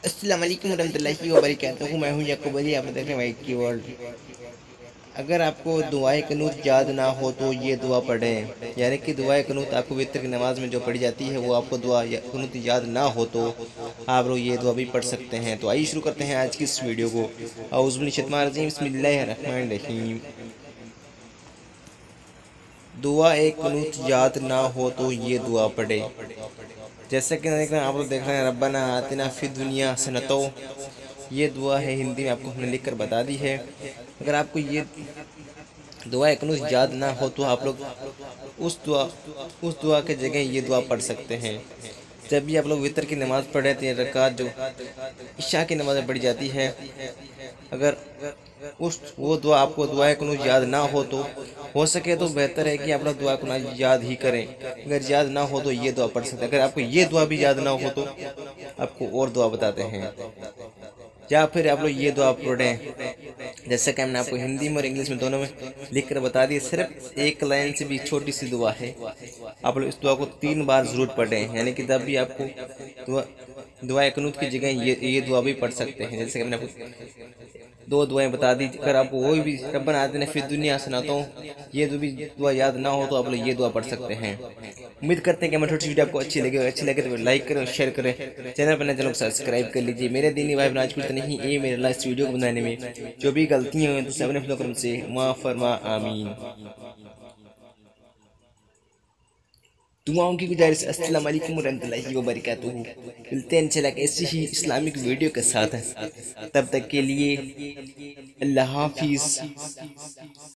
अस्सलाम वालेकुम रहमतुल्लाहि व बरकातहू। मैं हूँ याकूब अली, आप देख रहे हैं वाइक की वर्ल्ड। अगर आपको दुआए कनूत याद ना हो तो ये दुआ पढ़ें, यानी कि दुआए कनूत आपको वितर की नमाज में जो पढ़ी जाती है वो आपको कनूत याद ना हो तो आप लोग ये दुआ भी पढ़ सकते हैं। तो आइए शुरू करते हैं आज की इस वीडियो को। औज़ु बिल्लाहि मिनश शैतानिर रजीम, बिस्मिल्लाहिर रहमानिर रहीम। दुआ एक कनूत याद ना हो तो ये दुआ पढ़े। जैसे कि देख रहे हैं, आप लोग देख रहे हैं रब्बना आतिना फिद दुनिया हसनतो। ये दुआ है, हिंदी में आपको हमने लिख कर बता दी है। अगर आपको ये दुआ एक याद ना हो तो आप लोग उस दुआ के जगह ये दुआ पढ़ सकते हैं। जब भी आप लोग वितर की नमाज़ पढ़े तो ये रकात जो इशा की नमाज़ में पढ़ी जाती है, अगर उस वो दुआ आपको दुआ कुनूत याद ना हो सके तो बेहतर है कि आप लोग दुआ कुनूत याद ही करें। अगर याद ना हो तो ये दुआ पढ़ सकते हैं। अगर आपको ये दुआ भी याद ना हो तो आपको और दुआ बताते हैं, या फिर आप लोग ये दुआ पढ़ें। जैसे कि हमने आपको हिंदी में और इंग्लिश में दोनों में लिख कर बता दिया। सिर्फ एक लाइन से भी छोटी सी दुआ है, आप लोग इस दुआ को 3 बार ज़रूर पढ़ें। यानी कि जब भी आपको दुआ दुआ कुनूत की जगह ये दुआ भी पढ़ सकते हैं। जैसे कि हमने आपको 2 दुआएं बता दी। अगर आपको वो भी रब्बना आतिना फिद दुनिया हसनतो ये जो भी दुआ याद ना हो तो आप लोग ये दुआ पढ़ सकते हैं। उम्मीद करते हैं कि हमारी छोटी वीडियो आपको अच्छी लगे तो लाइक करें और शेयर करें। चैनल पर नए चैनल को सब्सक्राइब कर लीजिए। मेरे दीनी भाई आज कुछ नहीं, ये मेरे लास्ट वीडियो को बनाने में जो भी गलतियाँ हुई तो सब अपने करम से माफ़ फरमा, आमीन। दुआओं की गुजारिश। अस्सलाम वालेकुम रहमतुल्लाहि व बरकातहू। मिलते हैं इंशाल्लाह ऐसी ही इस्लामिक वीडियो के साथ। तब तक के लिए अल्लाह हाफिज़।